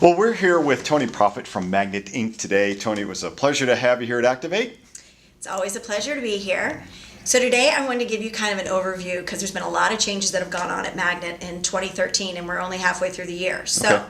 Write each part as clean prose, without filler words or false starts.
Well, we're here with Tony Profit from Magnet Inc. today. Tony, it was a pleasure to have you here at Activate. It's always a pleasure to be here. So today I wanted to give you kind of an overview because there's been a lot of changes that have gone on at Magnet in 2013 and we're only halfway through the year. So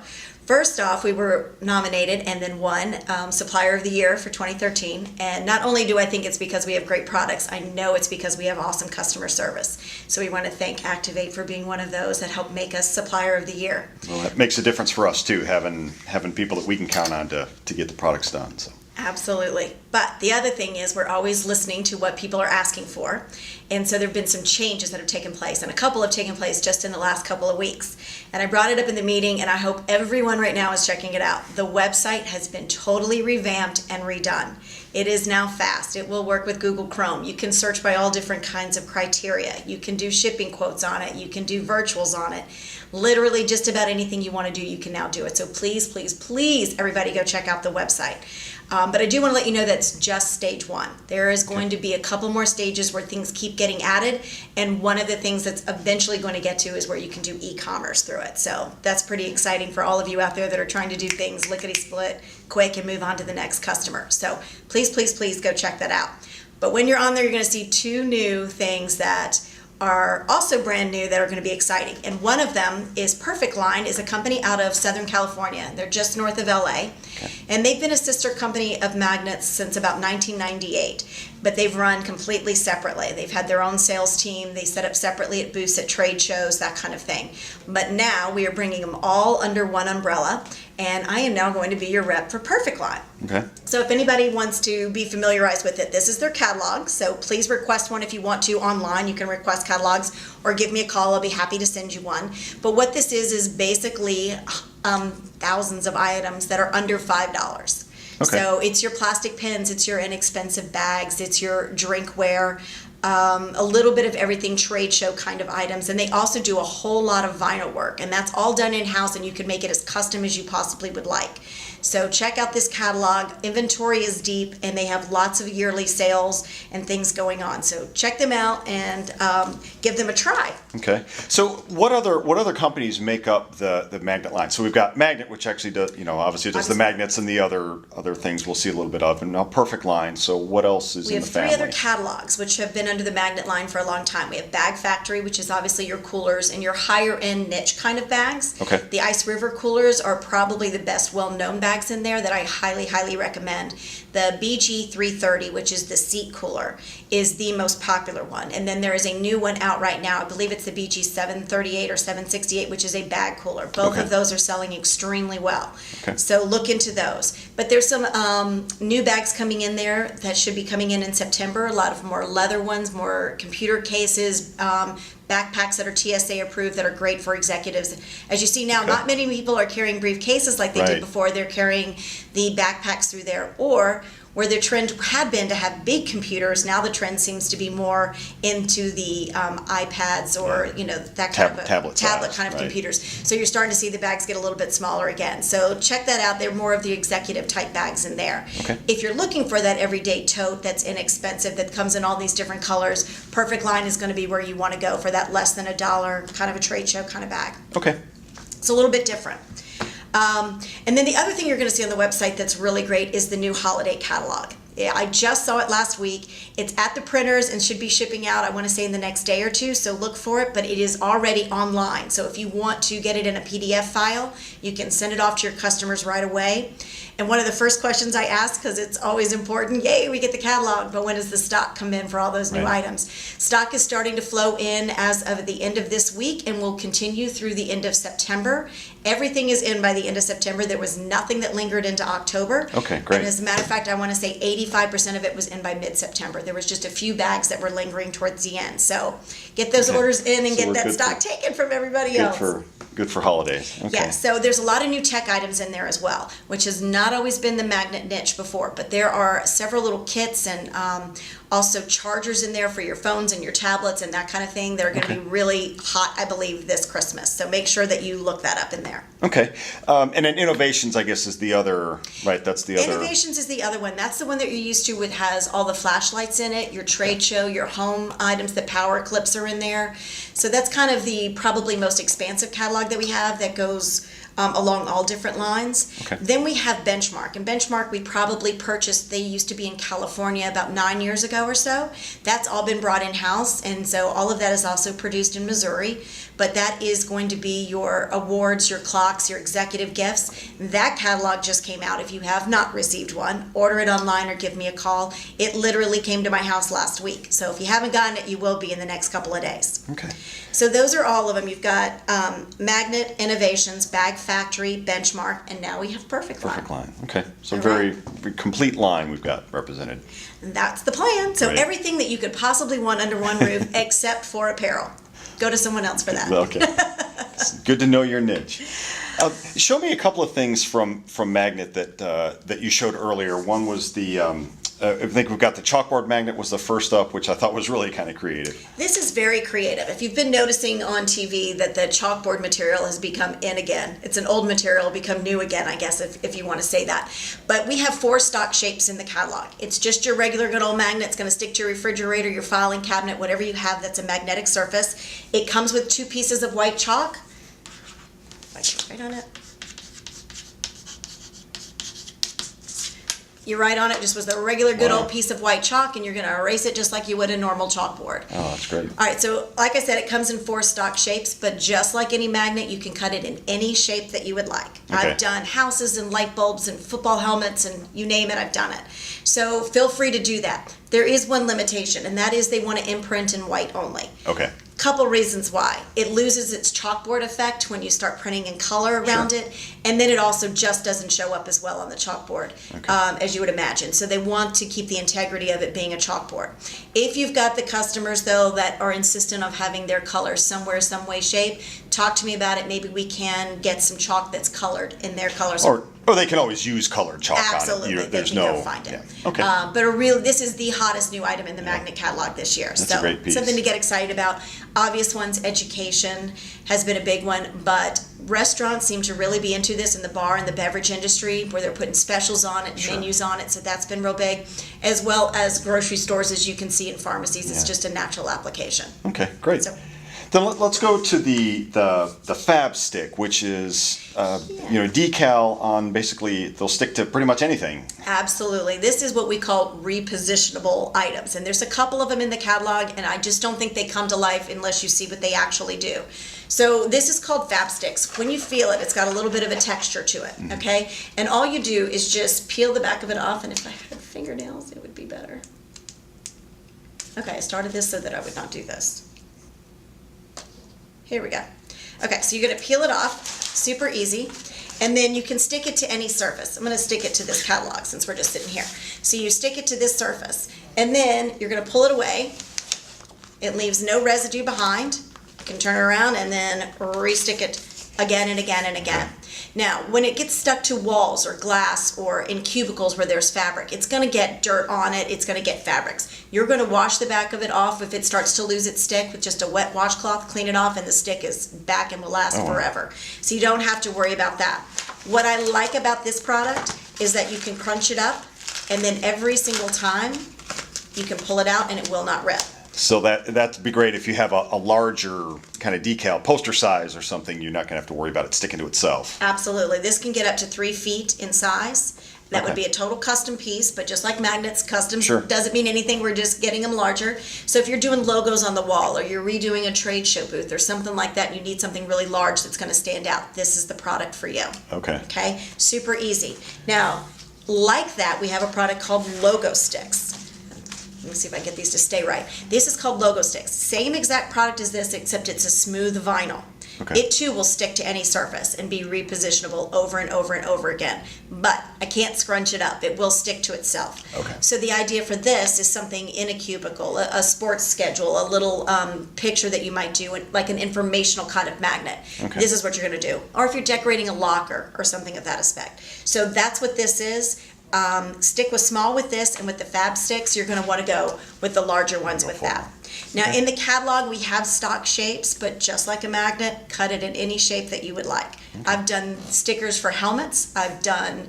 first off, we were nominated and then won Supplier of the Year for 2013. And not only do I think it's because we have great products, I know it's because we have awesome customer service. So we want to thank Activate for being one of those that helped make us Supplier of the Year. Well, that makes a difference for us too, having people that we can count on to get the products done. So. Absolutely. But the other thing is we're always listening to what people are asking for. And so there have been some changes that have taken place, and a couple have taken place just in the last couple of weeks. And I brought it up in the meeting, and I hope everyone right now is checking it out. The website has been totally revamped and redone. It is now fast. It will work with Google Chrome. You can search by all different kinds of criteria. You can do shipping quotes on it. You can do virtuals on it. Literally just about anything you want to do, you can now do it. So please, please, please, everybody go check out the website. But I do want to let you know that's just stage one. There is going to be a couple more stages where things keep getting added, and one of the things that's eventually going to get to is where you can do e-commerce through it. So that's pretty exciting for all of you out there that are trying to do things lickety-split, quick, and move on to the next customer. So please, please, please go check that out. But when you're on there, you're going to see two new things that are also brand new that are going to be exciting. And one of them is Perfect Line, is a company out of Southern California. They're just north of LA. And they've been a sister company of Magnets since about 1998. But they've run completely separately. They've had their own sales team. They set up separately at booths at trade shows, that kind of thing. But now we are bringing them all under one umbrella. And I am now going to be your rep for Perfect Line. Okay. So if anybody wants to be familiarized with it, this is their catalog. So please request one if you want to online. You can request catalogs or give me a call. I'll be happy to send you one. But what this is basically thousands of items that are under $5. Okay. So it's your plastic pens, it's your inexpensive bags, it's your drinkware, a little bit of everything trade show kind of items. And they also do a whole lot of vinyl work, and that's all done in-house, and you can make it as custom as you possibly would like. So check out this catalog. Inventory is deep, and they have lots of yearly sales and things going on. So check them out and give them a try. Okay. So what other companies make up the Magnet line? So we've got Magnet, which actually does, obviously does the magnets and the other things we'll see a little bit of, and now Perfect Line. So what else is in the family? We have three other catalogs which have been under the Magnet line for a long time. We have Bag Factory, which is obviously your coolers and your higher end niche kind of bags. Okay. The Ice River coolers are probably the best well-known bags in there that I highly, highly recommend. The BG 330, which is the seat cooler, is the most popular one. And then there is a new one out right now. I believe it's the BG 738 or 768, which is a bag cooler. Both of those are selling extremely well. Okay. So look into those. But there's some new bags coming in there that should be coming in September. A lot of more leather ones, more computer cases, backpacks that are TSA approved that are great for executives. As you see now, not many people are carrying briefcases like they did before. They're carrying the backpacks through there, or where the trend had been to have big computers, now the trend seems to be more into the iPads or that kind of tablet kind of computers. So you're starting to see the bags get a little bit smaller again. So check that out. They're more of the executive type bags in there. Okay. If you're looking for that everyday tote that's inexpensive, that comes in all these different colors, Perfect Line is going to be where you want to go for that less than $1 kind of a trade show kind of bag. Okay. It's a little bit different. And then the other thing you're going to see on the website that's really great is the new holiday catalog. Yeah, I just saw it last week. It's at the printers and should be shipping out, I want to say, in the next day or two, so look for it, but it is already online. So if you want to get it in a PDF file, you can send it off to your customers right away. And one of the first questions I ask, because it's always important, yay, we get the catalog, but when does the stock come in for all those new items? Stock is starting to flow in as of the end of this week and will continue through the end of September. Everything is in by the end of September. There was nothing that lingered into October. Okay, great. And as a matter of fact, I want to say 85% of it was in by mid-September. There was just a few bags that were lingering towards the end. So get those orders in and get that stock taken from everybody else. Good for holidays. Okay. Yeah, so there's a lot of new tech items in there as well, which has not always been the Magnet niche before, but there are several little kits and also chargers in there for your phones and your tablets and that kind of thing that are going to be really hot, I believe, this Christmas. So make sure that you look that up in there. Okay. And then Innovations, I guess, is the other, right? That's the other. Innovations is the other one. That's the one that you're used to. It has all the flashlights in it, your trade show, your home items, the power clips are in there. So that's kind of the probably most expansive catalog that we have that goes along all different lines. Okay. Then we have Benchmark, and Benchmark we probably purchased, they used to be in California about 9 years ago or so. That's all been brought in-house, and so all of that is also produced in Missouri. But that is going to be your awards, your clocks, your executive gifts. That catalog just came out. If you have not received one, order it online or give me a call. It literally came to my house last week. So if you haven't gotten it, you will be in the next couple of days. Okay. So those are all of them. You've got Magnet Innovations, Bag Factory, Benchmark, and now we have Perfect Line. Perfect line. Okay. So All very, right. very complete line we've got represented. And that's the plan. So Great. everything that you could possibly want under one roof except for apparel. Go to someone else for that. Okay. It's good to know your niche. Show me a couple of things from Magnet that you showed earlier. One was the I think we've got the chalkboard magnet was the first up, which I thought was really kind of creative. This is very creative. If you've been noticing on TV that the chalkboard material has become in again, it's an old material, become new again, I guess, if you want to say that. But we have 4 stock shapes in the catalog. It's just your regular good old magnet. It's going to stick to your refrigerator, your filing cabinet, whatever you have that's a magnetic surface. It comes with 2 pieces of white chalk. If I can write on it. You write on it just with a regular good Wow. old piece of white chalk, and you're going to erase it just like you would a normal chalkboard. Oh, that's great. All right, so like I said, it comes in 4 stock shapes, but just like any magnet, you can cut it in any shape that you would like. Okay. I've done houses and light bulbs and football helmets and you name it, I've done it. So feel free to do that. There is one limitation, and that is they want to imprint in white only. Okay. Couple reasons why. It loses its chalkboard effect when you start printing in color around Sure. it, and then it also just doesn't show up as well on the chalkboard as you would imagine. So they want to keep the integrity of it being a chalkboard. If you've got the customers though that are insistent of having their colors somewhere, some way, shape, talk to me about it. Maybe we can get some chalk that's colored in their colors. Or they can always use colored chalk Absolutely, on it. they can go find it. Yeah. Okay. But this is the hottest new item in the Magnet catalog this year. That's so a great piece. something to get excited about. Obvious ones, education has been a big one, but restaurants seem to really be into this in the bar and the beverage industry where they're putting specials on it, Sure. menus on it, so that's been real big, as well as grocery stores, as you can see in pharmacies. It's Yeah. just a natural application. Okay, great. So- Then let's go to the Fab Stick, which is decal on basically they'll stick to pretty much anything. Absolutely. This is what we call repositionable items. And there's a couple of them in the catalog, and I just don't think they come to life unless you see what they actually do. So this is called Fab Sticks. When you feel it, it's got a little bit of a texture to it, okay? And all you do is just peel the back of it off, and if I had fingernails, it would be better. Okay, I started this so that I would not do this. Here we go. Okay, so you're gonna peel it off, super easy, and then you can stick it to any surface. I'm gonna stick it to this catalog since we're just sitting here. So you stick it to this surface, and then you're gonna pull it away. It leaves no residue behind. You can turn it around and then re-stick it again and again and again. Now, when it gets stuck to walls or glass or in cubicles where there's fabric, it's going to get dirt on it, it's going to get fabrics. You're going to wash the back of it off if it starts to lose its stick with just a wet washcloth, clean it off, and the stick is back and will last Oh, wow. forever. So you don't have to worry about that. What I like about this product is that you can crunch it up, and then every single time you can pull it out and it will not rip. So that'd be great if you have a larger kind of decal, poster size or something. You're not going to have to worry about it sticking to itself. Absolutely. This can get up to 3 feet in size. That would Okay. be a total custom piece, but just like magnets, custom Sure. doesn't mean anything. We're just getting them larger. So if you're doing logos on the wall or you're redoing a trade show booth or something like that, and you need something really large that's going to stand out, this is the product for you. Okay. Okay? Super easy. Now, like that, we have a product called Logo Sticks. Let me see if I can get these to stay right. This is called Logo Sticks. Same exact product as this, except it's a smooth vinyl. Okay. It too will stick to any surface and be repositionable over and over and over again. But I can't scrunch it up. It will stick to itself. Okay. So the idea for this is something in a cubicle, a sports schedule, a little picture that you might do, like an informational kind of magnet. Okay. This is what you're going to do. Or if you're decorating a locker or something of that aspect. So that's what this is. Stick with small with this, and with the Fab Sticks, you're going to want to go with the larger ones with that. Now, in the catalog, we have stock shapes, but just like a magnet, cut it in any shape that you would like. I've done stickers for helmets. I've done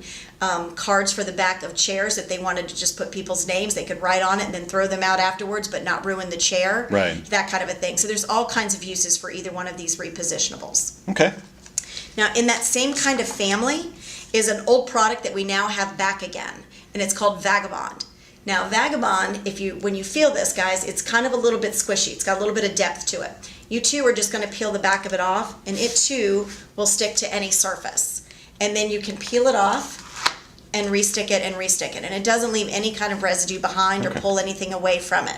cards for the back of chairs that they wanted to just put people's names. They could write on it and then throw them out afterwards, but not ruin the chair. Right. That kind of a thing. So there's all kinds of uses for either one of these repositionables. Okay. Now, in that same kind of family is an old product that we now have back again, and it's called Vagabond. Now, Vagabond, when you feel this, guys, it's kind of a little bit squishy. It's got a little bit of depth to it. You too are just going to peel the back of it off, and it too will stick to any surface. And then you can peel it off and restick it, and it doesn't leave any kind of residue behind or pull anything away from it.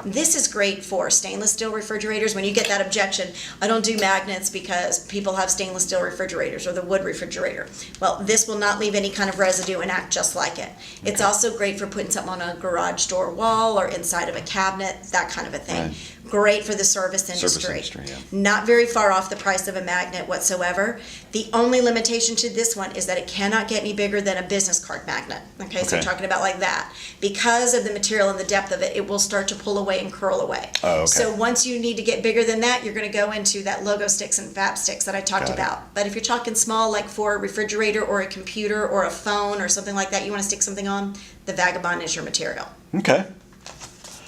This is great for stainless steel refrigerators. When you get that objection, I don't do magnets because people have stainless steel refrigerators or the wood refrigerator. Well, this will not leave any kind of residue and act just like it. It's also great for putting something on a garage door wall or inside of a cabinet, that kind of a thing. Right. Great for the service industry. Yeah. Not very far off the price of a magnet whatsoever. The only limitation to this one is that it cannot get any bigger than a business card magnet. Okay, so I'm talking about like that. Because of the material and the depth of it, it will start to pull away and curl away. Oh, okay. So once you need to get bigger than that, you're going to go into that logo sticks and VAP sticks that I talked Got it. about. But if you're talking small, like for a refrigerator or a computer or a phone or something like that, you want to stick something on, the Vagabond is your material. Okay.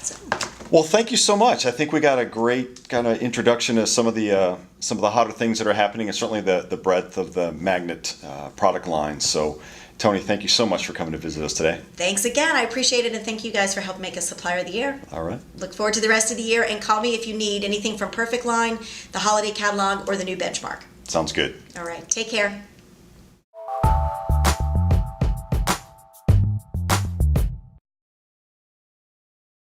So. Well, thank you so much. I think we got a great kind of introduction to some of the hotter things that are happening, and certainly the breadth of the magnet product line. So, Tony, thank you so much for coming to visit us today. Thanks again. I appreciate it, and thank you guys for helping make us Supplier of the Year. All right. Look forward to the rest of the year, and call me if you need anything from Perfect Line, the holiday catalog, or the new benchmark. Sounds good. All right. Take care.